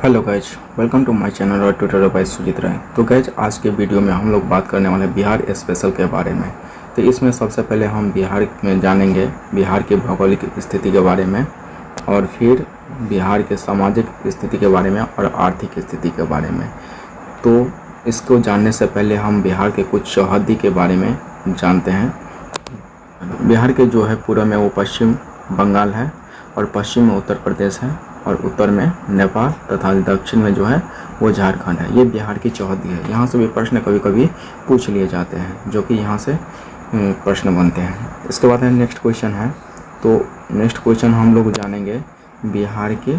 Hello guys, welcome to my channel और tutor by Sujeet Rai. तो guys, आज के वीडियो में हम लोग बात करने वाले हैं बिहार स्पेशल के बारे में। तो इसमें सबसे पहले हम बिहार में जानेंगे बिहार की भौगोलिक स्थिति के बारे में, और फिर बिहार के सामाजिक स्थिति के बारे में और आर्थिक स्थिति के बारे में। तो इसको जानने से पहले हम बिहार के कुछ चौहद्दी के बारे में जानते हैं। बिहार के जो है पूर्व में वो पश्चिम बंगाल है, और पश्चिम में उत्तर प्रदेश है, और उत्तर में नेपाल तथा दक्षिण में जो है वो झारखंड है। ये बिहार की चौहद्दी है। यहाँ से भी प्रश्न कभी कभी पूछ लिए जाते हैं, जो कि यहाँ से प्रश्न बनते हैं। इसके बाद नेक्स्ट क्वेश्चन है। तो नेक्स्ट क्वेश्चन हम लोग जानेंगे बिहार के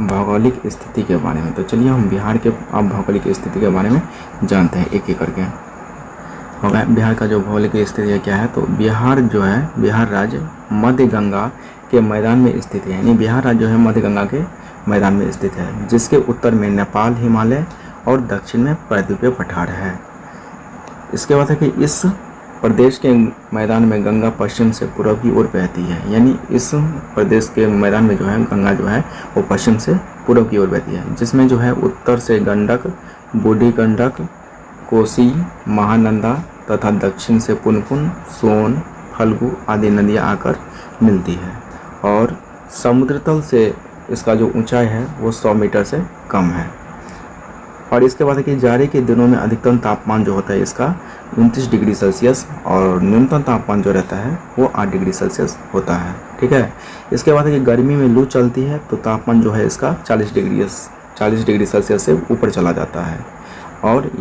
भौगोलिक स्थिति के बारे में। तो चलिए हम बिहार के अब भौगोलिक स्थिति के बारे में जानते हैं एक एक करके। होगा बिहार का जो भौगोलिक स्थिति क्या है। तो बिहार जो है, बिहार राज्य मध्य गंगा के मैदान में स्थित है। यानी बिहार राज्य जो है मध्य गंगा के मैदान में स्थित है, जिसके उत्तर में नेपाल हिमालय और दक्षिण में प्रायद्वीपीय पठार है। इसके बाद है कि इस प्रदेश के मैदान में गंगा पश्चिम से पूर्व की ओर बहती है। यानी इस प्रदेश के मैदान में जो है गंगा जो है वो पश्चिम से पूर्व की ओर बहती है, जिसमें जो है उत्तर से गंडक, बूढ़ी गंडक, कोसी, महानंदा तथा दक्षिण से पुनपुन, सोन, फल्गु आदि नदियाँ आकर मिलती है। और समुद्र तल से इसका जो ऊंचाई है वो 100 मीटर से कम है। और इसके बाद है कि जाड़े के दिनों में अधिकतम तापमान जो होता है इसका 29 डिग्री सेल्सियस, और न्यूनतम तापमान जो रहता है वो 8 डिग्री सेल्सियस होता है। ठीक है। इसके बाद है कि गर्मी में लू चलती है तो तापमान जो है इसका 40 डिग्री सेल्सियस से ऊपर चला जाता है। और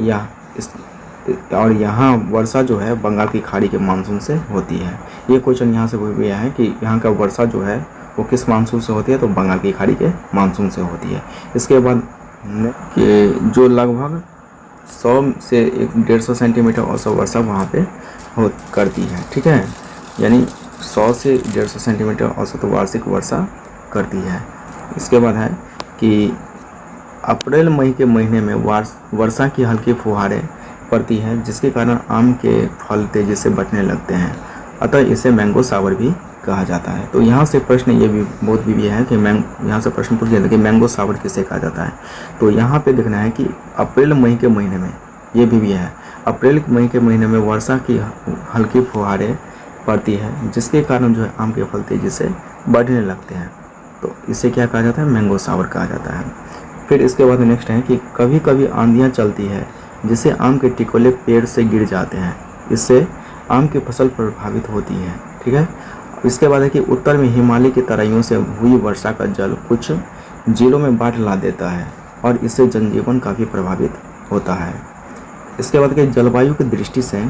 यहाँ वर्षा जो है बंगाल की खाड़ी के मानसून से होती है। ये क्वेश्चन यहाँ से भी है कि यहाँ का वर्षा जो है वो किस मानसून से होती है। तो बंगाल की खाड़ी के मानसून से होती है। इसके बाद कि जो लगभग 100 से 150 सेंटीमीटर औसत वर्षा वहाँ पे करती है। ठीक है। यानी 100 से 150 सेंटीमीटर औसत वार्षिक वर्षा करती है। इसके बाद है कि अप्रैल मई के महीने में वर्षा की हल्की फुहारें पड़ती है, जिसके कारण आम के फल तेजी से बढ़ने लगते हैं। अतः इसे मैंगो सावर भी कहा जाता है। तो यहाँ से प्रश्न ये भी बहुत भी है कि यहाँ से प्रश्न पूछ लिया कि मैंगो सावर किसे कहा जाता है। तो यहाँ पे देखना है कि अप्रैल मई के महीने में ये भी है, अप्रैल मई के महीने में वर्षा की हल्की फुहारें पड़ती है, जिसके कारण जो है आम के फल तेजी से बढ़ने लगते हैं। तो इसे क्या कहा जाता है? मैंगो सावर कहा जाता है। फिर इसके बाद नेक्स्ट है कि कभी कभी आंधियाँ चलती है, जिससे आम के टिकोले पेड़ से गिर जाते हैं। इससे आम की फसल प्रभावित होती है। ठीक है। इसके बाद है कि उत्तर में हिमालय की तराइयों से हुई वर्षा का जल कुछ जिलों में बाढ़ ला देता है, और इससे जनजीवन काफ़ी प्रभावित होता है। इसके बाद कि जलवायु की दृष्टि से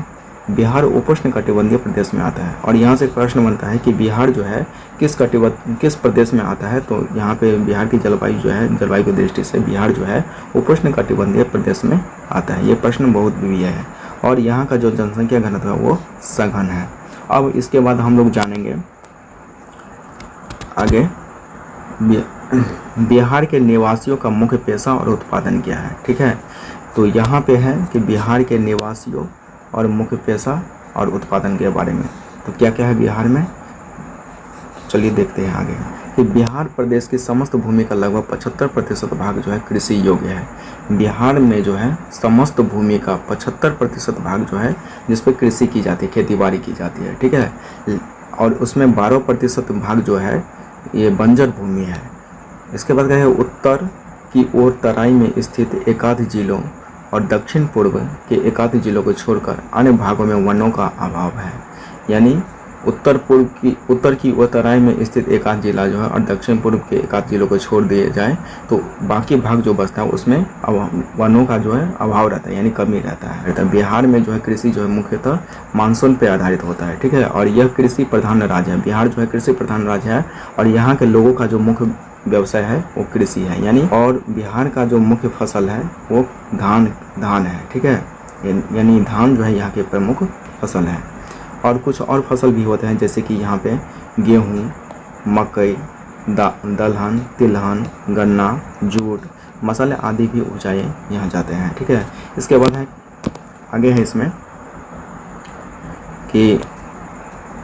बिहार उपोष्णकटिबंधीय प्रदेश में आता है। और यहाँ से प्रश्न बनता है कि बिहार जो है किस प्रदेश में आता है। तो यहाँ पे बिहार की जलवायु जो है, जलवायु की दृष्टि से बिहार जो है उपोष्णकटिबंधीय प्रदेश में आता है। ये प्रश्न बहुत भी है। और यहाँ का जो जनसंख्या घनत्व है वो सघन है। अब इसके बाद हम लोग जानेंगे आगे बिहार के निवासियों का मुख्य पेशा और उत्पादन क्या है। ठीक है। तो यहाँ पे है कि बिहार के निवासियों और मुख्य पेशा और उत्पादन के बारे में। तो क्या क्या है बिहार में, चलिए देखते हैं आगे। कि बिहार प्रदेश की समस्त भूमि का लगभग 75% भाग जो है कृषि योग्य है। बिहार में जो है समस्त भूमि का 75% भाग जो है जिस पर कृषि की जाती है, खेती बाड़ी की जाती है। ठीक है। और उसमें 12% भाग जो है ये बंजर भूमि है। इसके बाद क्या है, उत्तर की ओर तराई में स्थित एकाध जिलों और दक्षिण पूर्व के एकाध जिलों को छोड़कर अन्य भागों में वनों का अभाव है। यानी उत्तर की ओर तराई में स्थित एकाध जिला जो है और दक्षिण पूर्व के एकाध जिलों को छोड़ दिए जाए तो बाकी भाग जो बचता है उसमें वनों का जो है अभाव रहता है, यानी कमी रहता है। बिहार में जो है कृषि जो है मुख्यतः मानसून पर आधारित होता है। ठीक है। और यह कृषि प्रधान राज्य है। बिहार जो है कृषि प्रधान राज्य है, और यहाँ के लोगों का जो मुख्य व्यवसाय है वो कृषि है। यानी और बिहार का जो मुख्य फसल है वो धान है। ठीक है। यानी धान जो है यहाँ के प्रमुख फसल है। और कुछ और फसल भी होते हैं, जैसे कि यहाँ पे गेहूँ, मकई, दलहन, तिलहन, गन्ना, जूट, मसाले आदि भी उपजाए यहाँ जाते हैं। ठीक है। इसके बाद है आगे है इसमें कि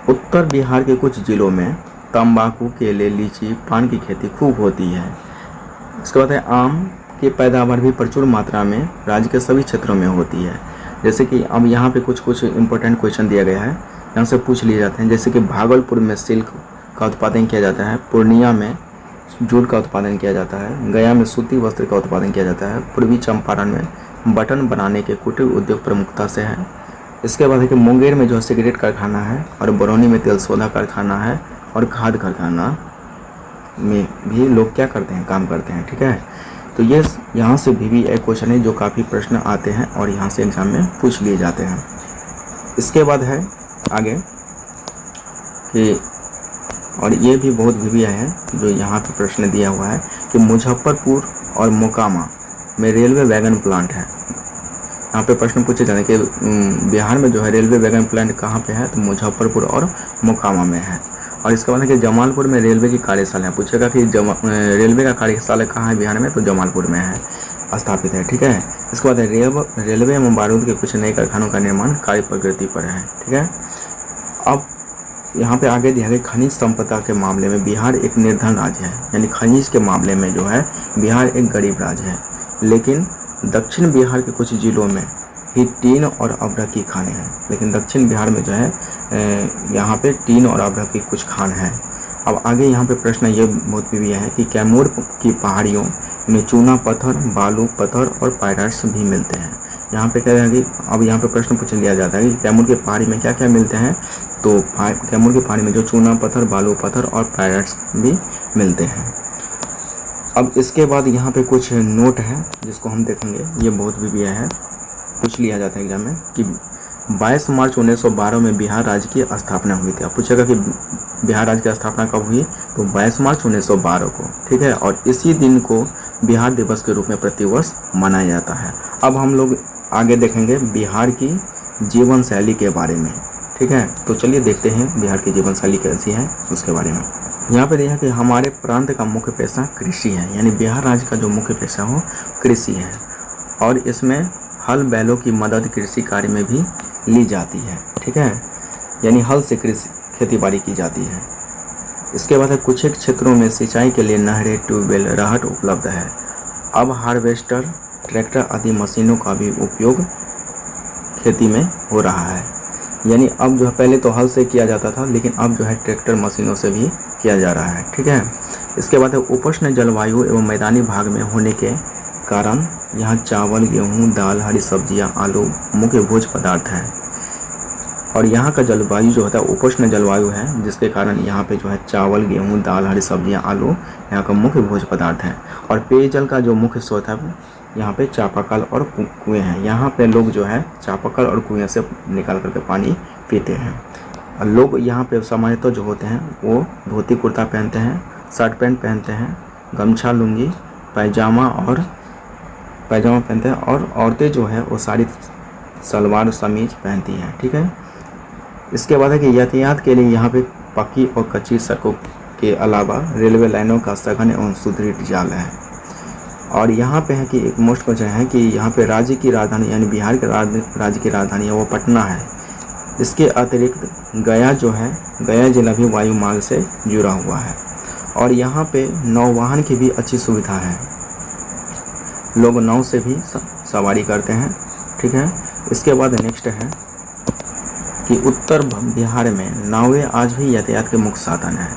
उत्तर बिहार के कुछ जिलों में तंबाकू, केले, लीची, पान की खेती खूब होती है। इसके बाद है आम, की पैदावार भी प्रचुर मात्रा में राज्य के सभी क्षेत्रों में होती है। जैसे कि अब यहाँ पे कुछ इम्पोर्टेंट क्वेश्चन दिया गया है, यहाँ से पूछ लिए जाते हैं। जैसे कि भागलपुर में सिल्क का उत्पादन किया जाता है, पूर्णिया में जूट का उत्पादन किया जाता है, गया में सूती वस्त्र का उत्पादन किया जाता है, पूर्वी चंपारण में बटन बनाने के कुटीर उद्योग प्रमुखता से है। इसके बाद है कि मुंगेर में जो है सिगरेट कारखाना है, और बरौनी में तेल सोधा कारखाना है, और खाद कारखाना में भी लोग क्या करते हैं, काम करते हैं। ठीक है, तो ये यहाँ से भी एक क्वेश्चन है जो काफ़ी प्रश्न आते हैं और यहाँ से एग्जाम में पूछ लिए जाते हैं। इसके बाद है आगे कि, और ये भी बहुत भी है जो यहाँ पे प्रश्न दिया हुआ है कि मुजफ्फरपुर और मोकामा में रेलवे वैगन प्लांट है। यहाँ पे प्रश्न पूछे जाते हैं कि बिहार में जो है रेलवे वैगन प्लांट कहाँ पे है, तो मुजफ्फरपुर और मोकामा में है। और इसके बाद है कि जमालपुर में रेलवे की कार्यशाला है। पूछेगा कि रेलवे का कार्यशाला कहाँ है बिहार में, तो जमालपुर में है, स्थापित है। ठीक है, इसके बाद रेलवे एवं बारूद के कुछ नए कारखानों का निर्माण कार्य प्रगति पर है। ठीक है, अब यहाँ पे आगे दिया गया खनिज संपदा के मामले में बिहार एक निर्धन राज्य है, यानी खनिज के मामले में जो है बिहार एक गरीब राज्य है। लेकिन दक्षिण बिहार के कुछ जिलों में ही टीन और अभ्रक की खानें हैं। लेकिन दक्षिण बिहार में जो है यहाँ पे टीन और अभ्रक की कुछ खान है। अब आगे यहाँ पे प्रश्न ये बहुत भी है कि कैमूर की पहाड़ियों में चूना पत्थर, बालू पत्थर और पायराइट्स भी मिलते हैं। यहाँ पे क्या है कि अब यहाँ पे प्रश्न पूछ लिया जाता है कि कैमूर की पहाड़ी में क्या क्या मिलते हैं, तो कैमूर की पहाड़ी में जो चूना पत्थर, बालू पत्थर और पायराइट्स भी मिलते हैं। अब इसके बाद यहाँ पे कुछ नोट है जिसको हम देखेंगे, ये बहुत भी है, पूछ लिया जाता है एग्जाम में कि 22 मार्च 1912 में बिहार राज्य की स्थापना हुई थी। अब पूछेगा कि बिहार राज्य की स्थापना कब हुई, तो 22 मार्च 1912 को। ठीक है, और इसी दिन को बिहार दिवस के रूप में प्रतिवर्ष मनाया जाता है। अब हम लोग आगे देखेंगे बिहार की जीवन शैली के बारे में। ठीक है, तो चलिए देखते हैं बिहार की जीवन शैली कैसी है उसके बारे में। यहाँ पे देखा कि हमारे प्रांत का मुख्य पेशा कृषि है, यानी बिहार राज्य का जो मुख्य पेशा हो कृषि है, और इसमें हल बैलों की मदद कृषि कार्य में भी ली जाती है। ठीक है, यानी हल से खेती बाड़ी की जाती है। इसके बाद कुछ एक क्षेत्रों में सिंचाई के लिए नहरें, ट्यूबवेल, राहट उपलब्ध है। अब हार्वेस्टर, ट्रैक्टर आदि मशीनों का भी उपयोग खेती में हो रहा है। यानी अब जो है पहले तो हल से किया जाता था, लेकिन अब जो है ट्रैक्टर मशीनों से भी किया जा रहा है। ठीक है, इसके बाद उपोष्ण जलवायु एवं मैदानी भाग में होने के कारण यहाँ चावल, गेहूँ, दाल, हरी सब्जियाँ, आलू मुख्य भोज्य पदार्थ हैं। और यहाँ का जलवायु जो होता है उपोष्ण जलवायु है, जिसके कारण यहाँ पे जो है चावल, गेहूँ, दाल, हरी सब्जियाँ, आलू यहाँ का मुख्य भोज्य पदार्थ है। और पेयजल का जो मुख्य स्रोत है यहाँ पे चापाकल और कुएँ हैं। यहाँ पे लोग जो है चापाकल और कुएँ से निकाल करके पानी पीते हैं। और लोग यहाँ पे सामान्यतः जो होते हैं वो धोती कुर्ता पहनते हैं, शर्ट पैंट पहनते हैं, गमछा, लुंगी, पैजामा पहनते हैं, और औरतें जो है वो साड़ी, सलवार, समीज पहनती हैं। ठीक है, इसके बाद है कि यातायात के लिए यहाँ पे पक्की और कच्ची सड़कों के अलावा रेलवे लाइनों का सघन एवं सुदृढ़ जाल है। और यहाँ पे है कि एक मोस्ट क्वेश्चन है कि यहाँ पे राज्य की राजधानी, यानी बिहार के राज्य की राजधानी है वो पटना है। इसके अतिरिक्त गया जो है, गया जिला भी वायु मार्ग से जुड़ा हुआ है। और यहाँ पे नौवाहन की भी अच्छी सुविधा है, लोग नाव से भी सवारी करते हैं। ठीक है, इसके बाद नेक्स्ट है कि उत्तर बिहार में नावें आज भी यातायात के मुख्य साधन है।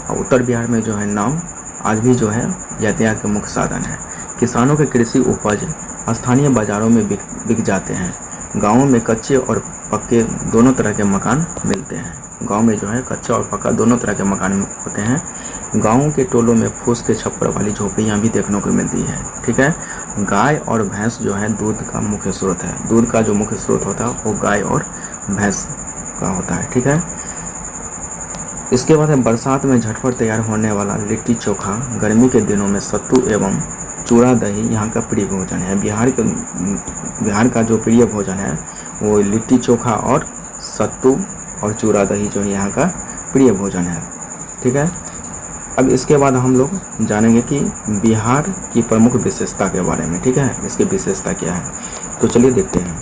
और उत्तर बिहार में जो है नाव आज भी जो है यातायात के मुख्य साधन है। किसानों के कृषि उपज स्थानीय बाज़ारों में बिक जाते हैं। गाँवों में कच्चे और पक्के दोनों तरह के मकान मिलते हैं। गांव में जो है कच्चा और पक्का दोनों तरह के मकान होते हैं। गाँवों के टोलों में फूस के छप्पर वाली झोपड़ियाँ भी देखने को मिलती है। ठीक है, गाय और भैंस जो है दूध का मुख्य स्रोत है। दूध का जो मुख्य स्रोत होता है वो गाय और भैंस का होता है। ठीक है, इसके बाद है बरसात में झटपट तैयार होने वाला लिट्टी चोखा, गर्मी के दिनों में सत्तू एवं चूड़ा दही यहाँ का प्रिय भोजन है। बिहार का जो प्रिय भोजन है वो लिट्टी चोखा और सत्तू और चूड़ा दही जो है यहाँ का प्रिय भोजन है। ठीक है, अब इसके बाद हम लोग जानेंगे कि बिहार की प्रमुख विशेषता के बारे में। ठीक है, इसकी विशेषता क्या है, तो चलिए देखते हैं।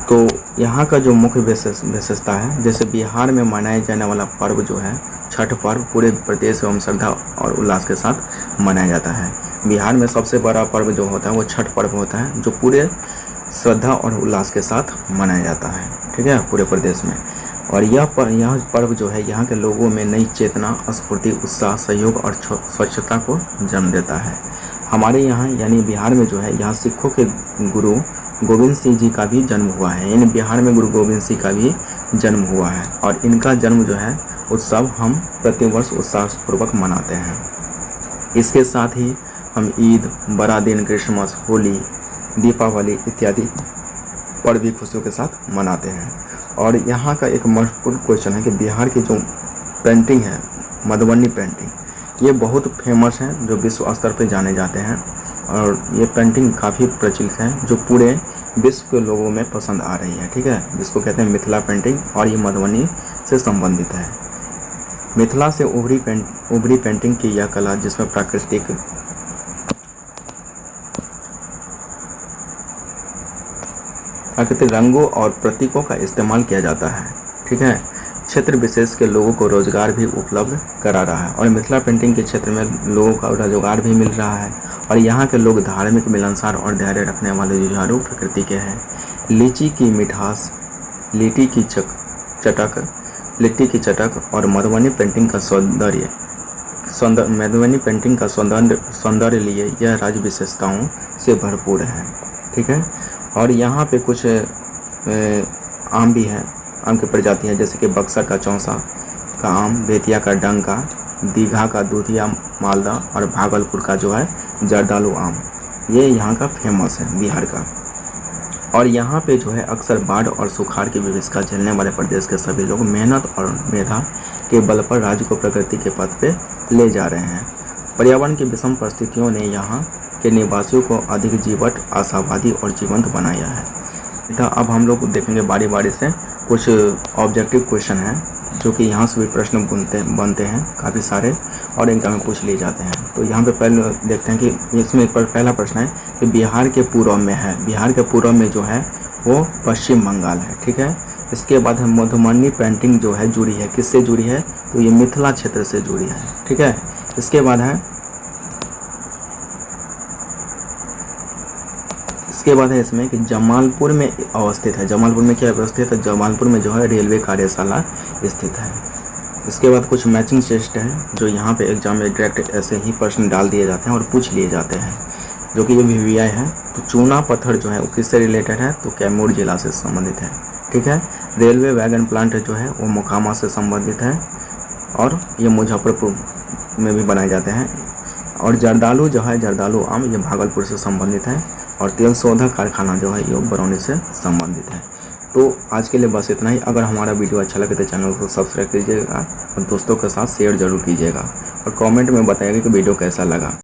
तो यहाँ का जो मुख्य विशेषता है, जैसे बिहार में मनाए जाने वाला पर्व जो है छठ पर्व पूरे प्रदेश एवं श्रद्धा और उल्लास के साथ मनाया जाता है। बिहार में सबसे बड़ा पर्व जो होता है वो छठ पर्व होता है, जो पूरे श्रद्धा और उल्लास के साथ मनाया जाता है, ठीक है, पूरे प्रदेश में। और यह पर्व जो है यहाँ के लोगों में नई चेतना, स्फूर्ति, उत्साह, सहयोग और स्वच्छता को जन्म देता है। हमारे यहाँ यानी बिहार में जो है, यहाँ सिखों के गुरु गोविंद सिंह जी का भी जन्म हुआ है, यानी बिहार में गुरु गोविंद सिंह का भी जन्म हुआ है। और इनका जन्म जो है उत्सव हम प्रतिवर्ष उत्साहपूर्वक मनाते हैं। इसके साथ ही हम ईद, बड़ा दिन, क्रिसमस, होली, दीपावली इत्यादि पर्व भी खुशियों के साथ मनाते हैं। और यहाँ का एक महत्वपूर्ण क्वेश्चन है कि बिहार की जो पेंटिंग है, मधुबनी पेंटिंग, ये बहुत फेमस है, जो विश्व स्तर पर जाने जाते हैं। और ये पेंटिंग काफ़ी प्रचलित है, जो पूरे विश्व के लोगों में पसंद आ रही है, ठीक है, जिसको कहते हैं मिथिला पेंटिंग। और ये मधुबनी से संबंधित है। मिथिला से उभरी पेंटिंग की यह कला, जिसमें प्राकृतिक रंगों और प्रतीकों का इस्तेमाल किया जाता है, ठीक है, क्षेत्र विशेष के लोगों को रोजगार भी उपलब्ध करा रहा है। और मिथिला पेंटिंग के क्षेत्र में लोगों का रोजगार भी मिल रहा है। और यहाँ के लोग धार्मिक, मिलनसार और धैर्य रखने वाले जुझारू प्रकृति के हैं। लीची की मिठास, लिट्टी की चटक और मधुबनी पेंटिंग का सौंदर्य लिए यह राज्य विशेषताओं से भरपूर है, ठीक है। और यहाँ पे कुछ आम भी है, आम की प्रजाति है, जैसे कि बक्सर का चौसा का आम, बेतिया का डंका, दीघा का दूधिया मालदा और भागलपुर का जो है जर्दालू आम, ये यहाँ का फेमस है बिहार का। और यहाँ पे जो है अक्सर बाढ़ और सुखाड़ की विभीषिका झेलने वाले प्रदेश के सभी लोग मेहनत और मेधा के बल पर राज्य को प्रगति के पथ पे ले जा रहे हैं। पर्यावरण की विषम परिस्थितियों ने यहाँ के निवासियों को अधिक जीवट, आशावादी और जीवंत बनाया है। तो अब हम लोग देखेंगे बारी बारी से कुछ ऑब्जेक्टिव क्वेश्चन हैं, जो कि यहाँ से भी प्रश्न बनते हैं काफ़ी सारे, और एग्जाम में पूछ लिए जाते हैं। तो यहाँ पे पहले देखते हैं कि इसमें पहला प्रश्न है कि बिहार के पूर्व में है, बिहार के पूर्व में जो है वो पश्चिम बंगाल है, ठीक है। इसके बाद है मधुबनी पेंटिंग जो है जुड़ी है, किससे जुड़ी है, तो ये मिथिला क्षेत्र से जुड़ी है, ठीक है। इसके बाद है इसमें कि जमालपुर में अवस्थित है। जमालपुर में क्या अवस्थित है, जमालपुर में जो है रेलवे कार्यशाला स्थित है। इसके बाद कुछ मैचिंग टेस्ट है, जो यहाँ पे एग्जाम में डायरेक्ट ऐसे ही प्रश्न डाल दिए जाते हैं और पूछ लिए जाते हैं, जो कि ये VVI है। तो चूना पत्थर जो है वो किससे रिलेटेड है, तो कैमूर जिला से संबंधित है, ठीक है। रेलवे वैगन प्लांट जो है वो मोकामा से संबंधित है, और ये मुजफ्फरपुर में भी बनाए जाते हैं। और जर्दालू जो है, जर्दालू आम, ये भागलपुर से संबंधित है। और तेल शोधक कारखाना जो है ये बरौनी से संबंधित है। तो आज के लिए बस इतना ही। अगर हमारा वीडियो अच्छा लगे तो चैनल को सब्सक्राइब कीजिएगा और दोस्तों के साथ शेयर जरूर कीजिएगा, और कमेंट में बताइएगा कि वीडियो कैसा लगा।